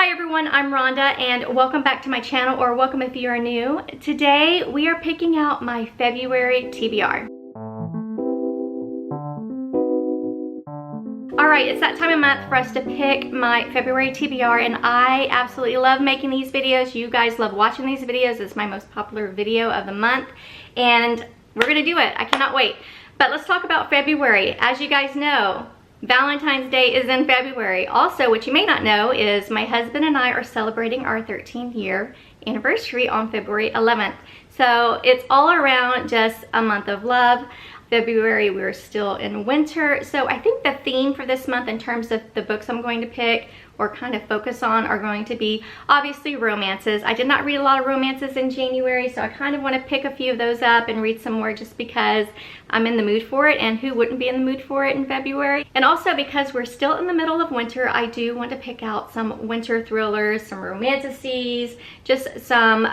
Hi everyone, I'm Rhonda and welcome back to my channel, or welcome if you are new. Today we are picking out my February TBR. Alright, it's that time of month for us to pick my February TBR, and I absolutely love making these videos. You guys love watching these videos. It's my most popular video of the month and we're gonna do it. I cannot wait. But let's talk about February. As you guys know, Valentine's Day is in February. Also, what you may not know is my husband and I are celebrating our 13th year anniversary on February 11th. So it's all around just a month of love. February, we're still in winter. So I think the theme for this month in terms of the books I'm going to pick or kind of focus on are going to be obviously romances. I did not read a lot of romances in January, so I kind of want to pick a few of those up and read some more just because I'm in the mood for it, and who wouldn't be in the mood for it in February? And also because we're still in the middle of winter, I do want to pick out some winter thrillers, some romantices, just some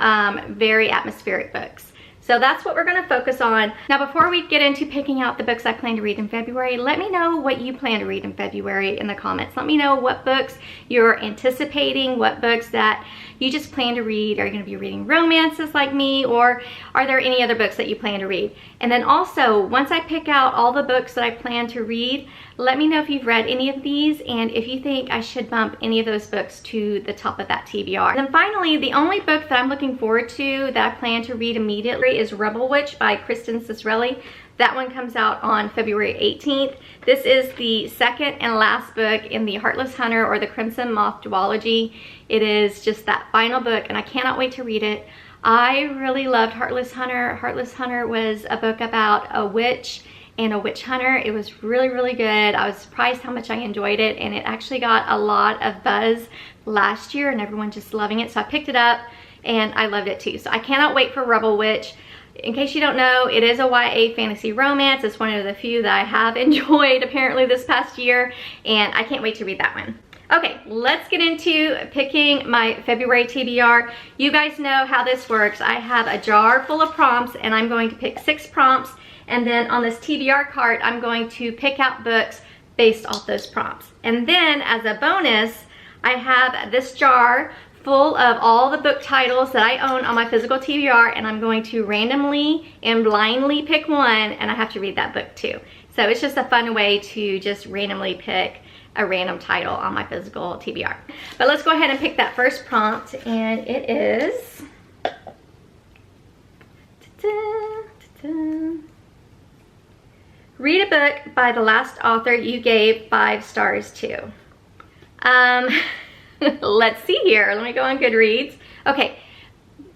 very atmospheric books. So that's what we're going to focus on. Now, before we get into picking out the books I plan to read in February, let me know what you plan to read in February in the comments. Let me know what books you're anticipating, what books that you just plan to read. Are you going to be reading romances like me, or are there any other books that you plan to read? And then also, once I pick out all the books that I plan to read, let me know if you've read any of these and if you think I should bump any of those books to the top of that TBR. And then finally, the only book that I'm looking forward to that I plan to read immediately is Rebel Witch by Kristen Cicerelli. That one comes out on February 18th. This is the second and last book in the Heartless Hunter or the Crimson Moth duology. It is just that final book and I cannot wait to read it. I really loved Heartless Hunter. Heartless Hunter was a book about a witch and a witch hunter. It was really, really good. I was surprised how much I enjoyed it, and it actually got a lot of buzz last year and everyone just loving it. So I picked it up and I loved it too. So I cannot wait for Rebel Witch. In case you don't know, it is a YA fantasy romance. It's one of the few that I have enjoyed apparently this past year, and I can't wait to read that one. Okay, let's get into picking my February TBR. You guys know how this works. I have a jar full of prompts and I'm going to pick 6 prompts, and then on this TBR cart, I'm going to pick out books based off those prompts. And then as a bonus, I have this jar full of all the book titles that I own on my physical TBR, and I'm going to randomly and blindly pick one, and I have to read that book too. So it's just a fun way to just randomly pick a random title on my physical TBR. But let's go ahead and pick that first prompt, and it is read a book by the last author you gave 5 stars to. Let's see here. Let me go on Goodreads. Okay,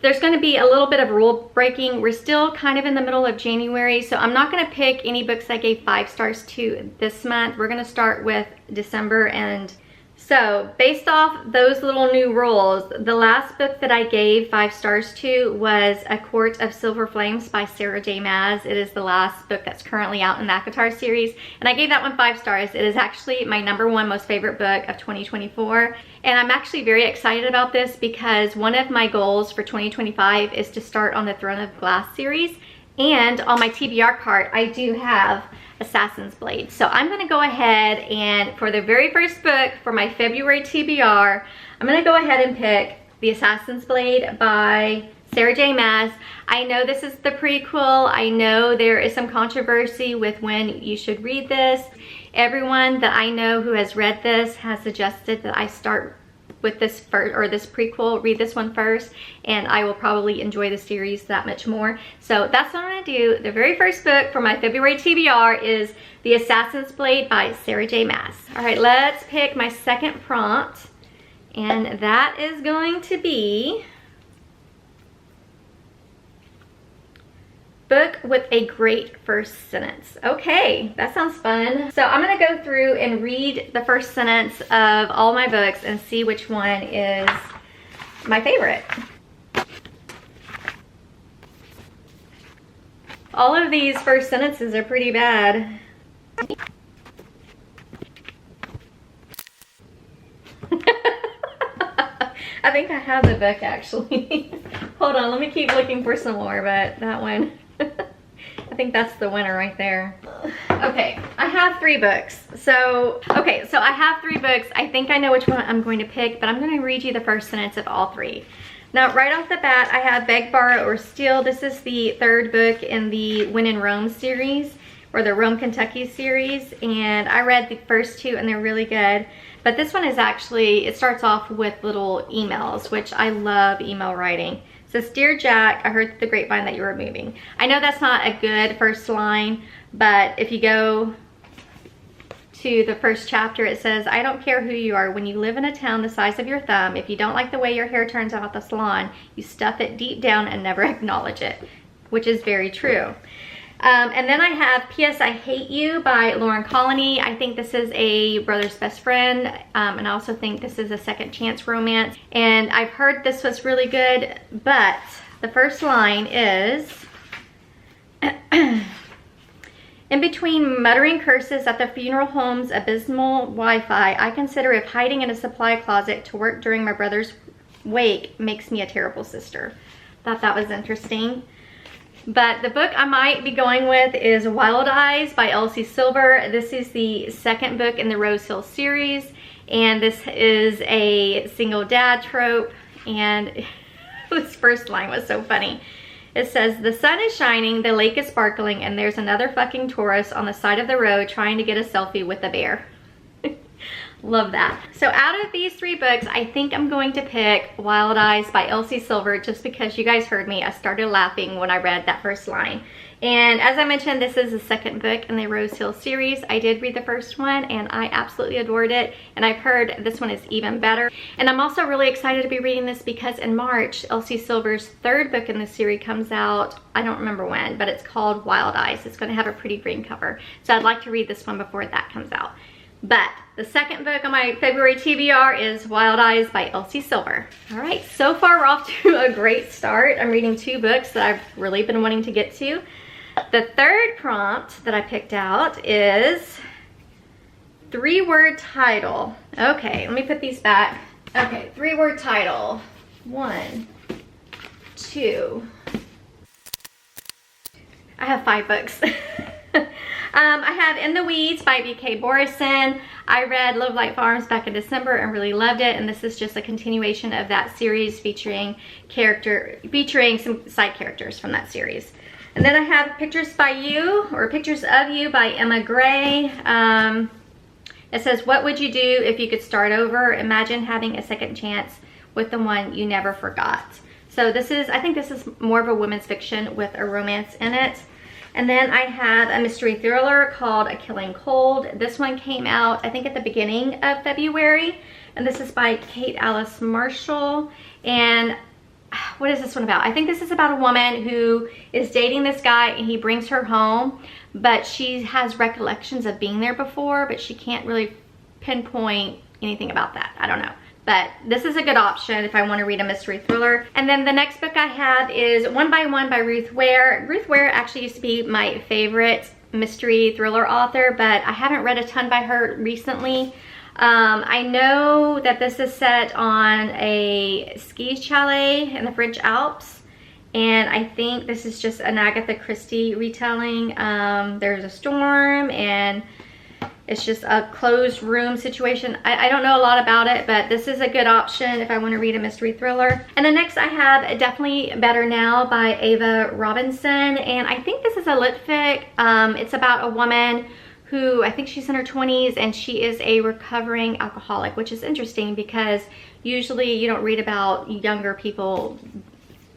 there's going to be a little bit of rule breaking. We're still kind of in the middle of January, so I'm not going to pick any books I gave 5 stars to this month. We're going to start with December. And so based off those little new rules, the last book that I gave 5 stars to was A Court of Silver Flames by Sarah J. Maas. It is the last book that's currently out in the ACOTAR series, and I gave that one 5 stars. It is actually my #1 most favorite book of 2024, and I'm actually very excited about this because one of my goals for 2025 is to start on the Throne of Glass series, and on my TBR cart I do have Assassin's Blade. So I'm going to go ahead and for the very first book for my February TBR, I'm going to go ahead and pick The Assassin's Blade by Sarah J. Maas. I know this is the prequel. I know there is some controversy with when you should read this. Everyone that I know who has read this has suggested that I start with this first, or this prequel, read this one first, and I will probably enjoy the series that much more. So that's what I'm gonna do. The very first book for my February TBR is The Assassin's Blade by Sarah J. Maas. All right, let's pick my second prompt, and that is going to be book with a great first sentence. Okay, that sounds fun. So I'm gonna go through and read the first sentence of all my books and see which one is my favorite. All of these first sentences are pretty bad. I think I have the book actually. Hold on, let me keep looking for some more, but that one, I think that's the winner right there. Okay, I have 3 books. So, okay, so I have 3 books. I think I know which one I'm going to pick, but I'm going to read you the first sentence of all 3. Now, right off the bat, I have Beg, Borrow, or Steal. This is the 3rd book in the When in Rome series, or the Rome, Kentucky series, and I read the first 2 and they're really good. But this one is actually, it starts off with little emails, which I love email writing. It says, Dear Jack, I heard the grapevine that you were moving. I know that's not a good first line, but if you go to the first chapter, it says, I don't care who you are. When you live in a town the size of your thumb, if you don't like the way your hair turns out at the salon, you stuff it deep down and never acknowledge it, which is very true. And then I have P.S. I Hate You by Lauren Colony. I think this is a brother's best friend, and I also think this is a second chance romance. And I've heard this was really good, but the first line is, in between muttering curses at the funeral home's abysmal Wi-Fi, I consider if hiding in a supply closet to work during my brother's wake makes me a terrible sister. Thought that was interesting. But the book I might be going with is Wild Eyes by Elsie Silver. This is the 2nd book in the Rose Hill series, and this is a single dad trope, and this first line was so funny. It says, the sun is shining, the lake is sparkling, and there's another fucking tourist on the side of the road trying to get a selfie with a bear. Love that. So out of these 3 books, I think I'm going to pick Wild Eyes by Elsie Silver, just because you guys heard me. I started laughing when I read that first line. And as I mentioned, this is the 2nd book in the Rose Hill series. I did read the first one and I absolutely adored it. And I've heard this one is even better. And I'm also really excited to be reading this because in March, Elsie Silver's 3rd book in the series comes out. I don't remember when, but it's called Wild Eyes. It's going to have a pretty green cover. So I'd like to read this one before that comes out. But the 2nd book on my February TBR is Wild Eyes by Elsie Silver. All right, so far we're off to a great start. I'm reading 2 books that I've really been wanting to get to. The 3rd prompt that I picked out is 3-word title. Okay, let me put these back. Okay, 3-word title. 1, 2. I have 5 books. I have In the Weeds by B.K. Borison. I read Love Light Farms back in December and really loved it, and this is just a continuation of that series featuring some side characters from that series. And then I have Pictures by You, or Pictures of You by Emma Gray. It says, what would you do if you could start over? Imagine having a second chance with the one you never forgot. So this is, I think this is more of a women's fiction with a romance in it. And then I have a mystery thriller called A Killing Cold. This one came out, I think, at the beginning of February. And this is by Kate Alice Marshall. And what is this one about? I think this is about a woman who is dating this guy and he brings her home, but she has recollections of being there before, but she can't really pinpoint anything about that. I don't know. But this is a good option if I want to read a mystery thriller. And then the next book I have is One by One by Ruth Ware. Ruth Ware actually used to be my favorite mystery thriller author, but I haven't read a ton by her recently. I know that this is set on a ski chalet in the French Alps, and I think this is just an Agatha Christie retelling. There's a storm and it's just a closed room situation. I don't know a lot about it, but this is a good option if I want to read a mystery thriller. And then next I have Definitely Better Now by Ava Robinson, and I think this is a lit fic. It's about a woman who, I think she's in her 20s, and she is a recovering alcoholic, which is interesting because usually you don't read about younger people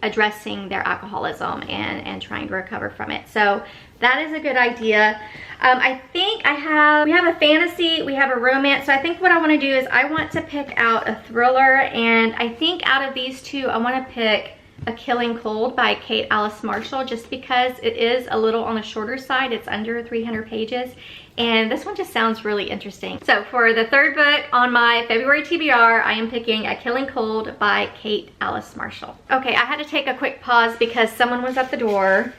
addressing their alcoholism and trying to recover from it. So that is a good idea. I think we have a fantasy, we have a romance. So I think what I want to do is I want to pick out a thriller, and I think out of these 2, I want to pick A Killing Cold by Kate Alice Marshall, just because it is a little on the shorter side. It's under 300 pages. And this one just sounds really interesting. So for the 3rd book on my February TBR, I am picking A Killing Cold by Kate Alice Marshall. Okay, I had to take a quick pause because someone was at the door.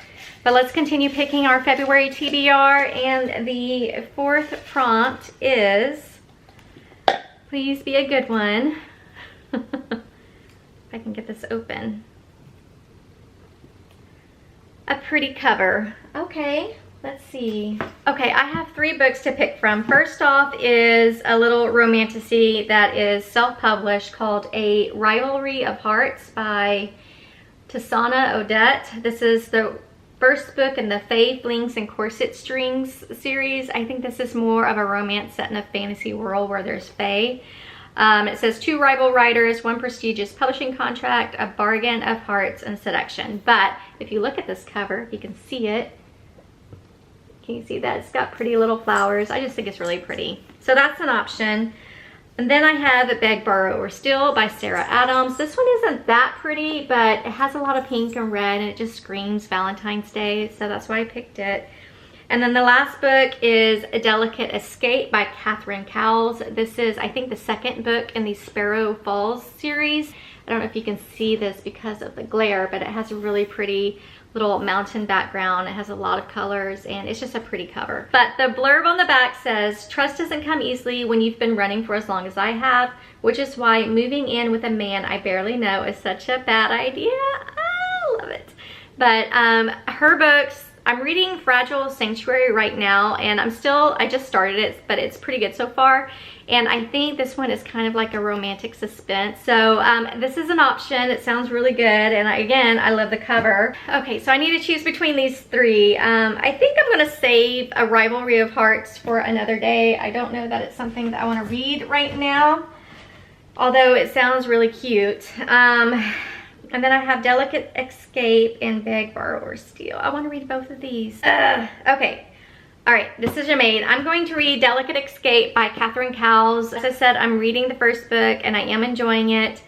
But let's continue picking our February TBR. And the 4th prompt is, please be a good one. If I can get this open. A pretty cover. Okay. let's see. Okay, I have 3 books to pick from. First off is a little romantasy that is self-published called A Rivalry of Hearts by Tasana Odette. This is the first book in the Fae, Flings, and Corset Strings series. I think this is more of a romance set in a fantasy world where there's Fae. It says 2 rival writers, 1 prestigious publishing contract, a bargain of hearts and seduction. But if you look at this cover, if you can see it, can you see that? It's got pretty little flowers. I just think it's really pretty. So that's an option. And then I have Beg, Borrow, or Steal by Sarah Adams. This one isn't that pretty, but it has a lot of pink and red, and it just screams Valentine's Day, so that's why I picked it. And then the last book is A Delicate Escape by Catherine Cowles. This is, I think, the second book in the Sparrow Falls series. I don't know if you can see this because of the glare, but it has a really pretty little mountain background. It has a lot of colors, and it's just a pretty cover. But the blurb on the back says, trust doesn't come easily when you've been running for as long as I have, which is why moving in with a man I barely know is such a bad idea. I love it. But her books, I'm reading Fragile Sanctuary right now, and I just started it, but it's pretty good so far. And I think this one is kind of like a romantic suspense. So this is an option. It sounds really good. And again, I love the cover. Okay, so I need to choose between these 3. I think I'm gonna save A Rivalry of Hearts for another day. I don't know that it's something that I wanna read right now, although it sounds really cute. And then I have Delicate Escape and Beg, Borrow, or Steal. I wanna read both of these. Okay. All right, decision made. I'm going to read Delicate Escape by Catherine Cowles. As I said, I'm reading the first book and I am enjoying it.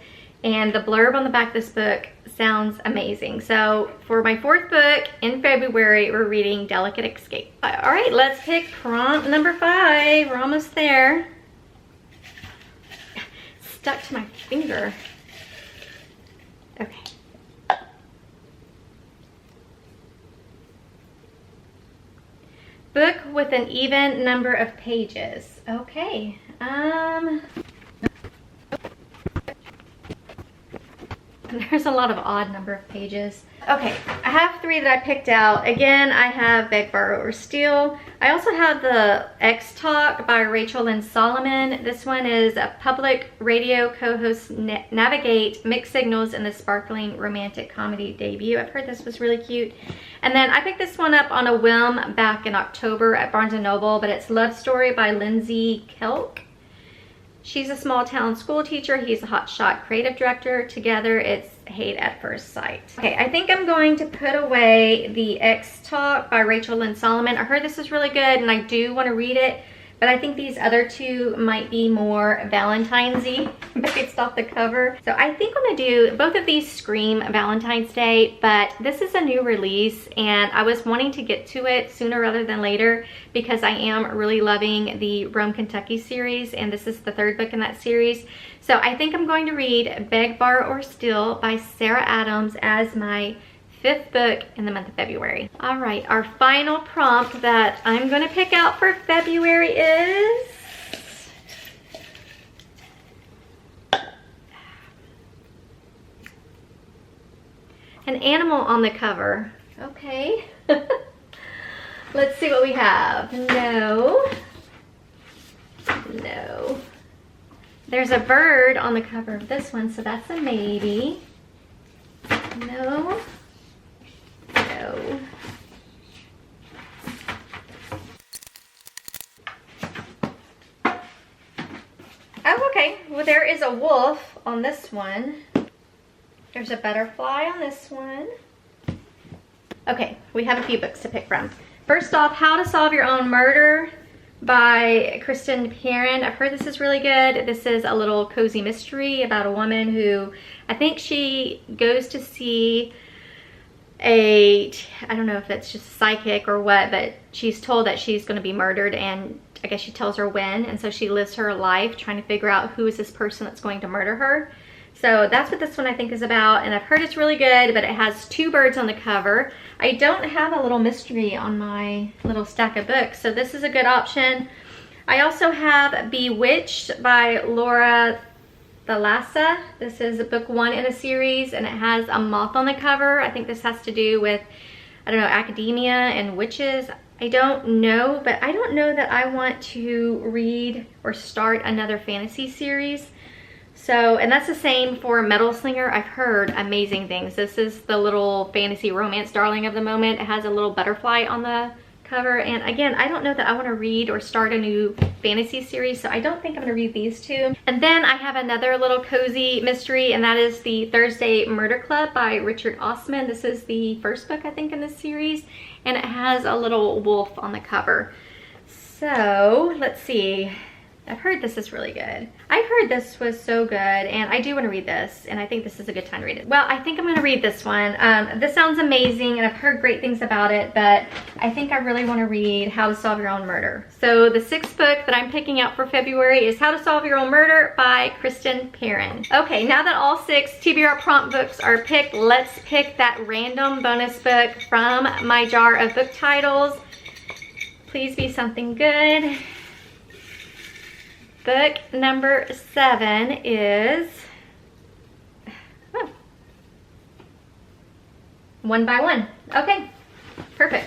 And the blurb on the back of this book sounds amazing. So for my 4th book in February, we're reading Delicate Escape. All right, let's pick prompt number 5. We're almost there. Stuck to my finger. Okay. Book with an even number of pages. Okay. There's a lot of odd number of pages. Okay, I have 3 that I picked out. Again, I have Beg, Borrow, or Steal. I also have the X Talk by Rachel Lynn Solomon. This one is a public radio co-host navigate mixed signals in the sparkling romantic comedy debut. I've heard this was really cute. And then I picked this one up on a whim back in October at Barnes & Noble, but it's Love Story by Lindsay Kelk. She's a small town school teacher. He's a hotshot creative director. Together, it's hate at first sight. Okay, I think I'm going to put away the X Talk by Rachel Lynn Solomon. I heard this is really good and I do want to read it, but I think these other 2 might be more Valentine's-y based off the cover. So I think I'm gonna do, both of these scream Valentine's Day, but this is a new release and I was wanting to get to it sooner rather than later because I am really loving the Rome, Kentucky series, and this is the 3rd book in that series. So I think I'm going to read Beg, Borrow, or Steal by Sarah Adams as my 5th book in the month of February. All right, our final prompt that I'm gonna pick out for February is an animal on the cover. Okay. Let's see what we have. No. No. There's a bird on the cover of this one, so that's a maybe. No. No. Oh, okay. Well, there is a wolf on this one. There's a butterfly on this one. Okay, we have a few books to pick from. First off, How to Solve Your Own Murder by Kristen Perrin. I've heard this is really good. This is a little cozy mystery about a woman who, I think she goes to see I don't know if it's just psychic or what, but she's told that she's going to be murdered, and I guess she tells her when, and so she lives her life trying to figure out who is this person that's going to murder her. So that's what this one I think is about, and I've heard it's really good, but it has 2 birds on the cover. I don't have a little mystery on my little stack of books, so this is a good option. I also have Bewitched by Laura Thalassa. This is book 1 in a series, and it has a moth on the cover. I think this has to do with, I don't know, academia and witches. I don't know, but I don't know that I want to read or start another fantasy series. So, and that's the same for Metal Slinger. I've heard amazing things. This is the little fantasy romance darling of the moment. It has a little butterfly on the cover. And again, I don't know that I want to read or start a new fantasy series, so I don't think I'm going to read these two. And then I have another little cozy mystery, and that is the Thursday Murder Club by Richard Osman. This is the first book, I think, in this series, and it has a little wolf on the cover. So let's see. I've heard this is really good. I've heard this was so good, and I do want to read this, and I think this is a good time to read it. Well, I think I'm going to read this one. This sounds amazing, and I've heard great things about it, but I think I really want to read How to Solve Your Own Murder. So the sixth book that I'm picking out for February is How to Solve Your Own Murder by Kristen Perrin. Okay, now that all 6 TBR prompt books are picked, let's pick that random bonus book from my jar of book titles. Please be something good. Book number 7 is One by One. Okay, perfect.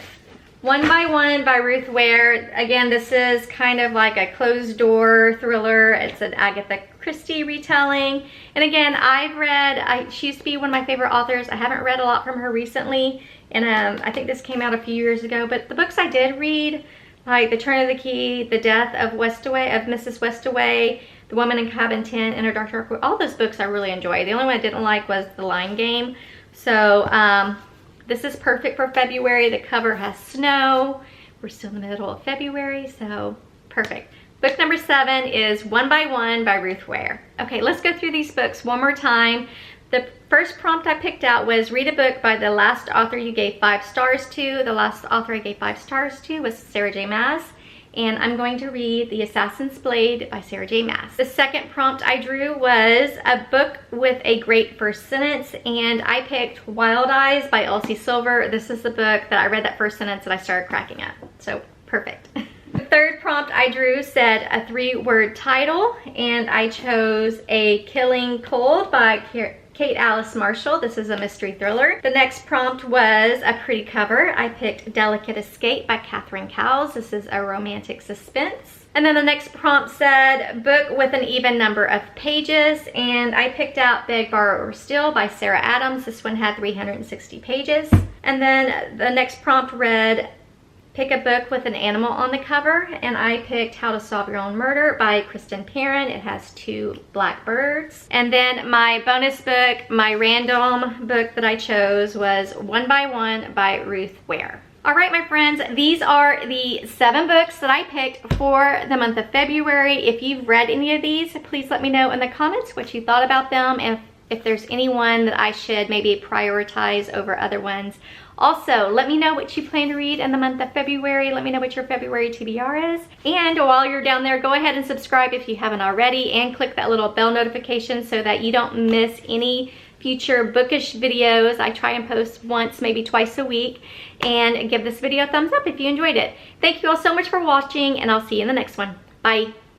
One by One by Ruth Ware. Again, this is kind of like a closed door thriller. It's an Agatha Christie retelling. And again, she used to be one of my favorite authors. I haven't read a lot from her recently. And I think this came out a few years ago. But the books I did read, like The Turn of the Key, The Death of Mrs. Westaway, The Woman in Cabin 10, and Her Dark Dark, all those books I really enjoyed. The only one I didn't like was The Lying Game. So this is perfect for February. The cover has snow. We're still in the middle of February, so perfect. Book number 7 is One by One by Ruth Ware. Okay, let's go through these books one more time. The first prompt I picked out was read a book by the last author you gave 5 stars to. The last author I gave 5 stars to was Sarah J. Maas. And I'm going to read The Assassin's Blade by Sarah J. Maas. The second prompt I drew was a book with a great first sentence, and I picked Wild Eyes by Elsie Silver. This is the book that I read that first sentence and I started cracking up. So perfect. The third prompt I drew said a 3-word title, and I chose A Killing Cold by Kate Alice Marshall. This is a mystery thriller. The next prompt was a pretty cover. I picked Delicate Escape by Catherine Cowles. This is a romantic suspense. And then the next prompt said book with an even number of pages, and I picked out Beg, Borrow, or Steal by Sarah Adams. This one had 360 pages. And then the next prompt read pick a book with an animal on the cover, and I picked How to Solve Your Own Murder by Kristen Perrin. It has 2 black birds. And then my bonus book, my random book that I chose was One by One by Ruth Ware. All right, my friends, these are the 7 books that I picked for the month of February. If you've read any of these, please let me know in the comments what you thought about them, and if there's anyone that I should maybe prioritize over other ones. Also, let me know what you plan to read in the month of February. Let me know what your February TBR is. And while you're down there, go ahead and subscribe if you haven't already, and click that little bell notification so that you don't miss any future bookish videos. I try and post once, maybe twice a week. And give this video a thumbs up if you enjoyed it. Thank you all so much for watching, and I'll see you in the next one. Bye.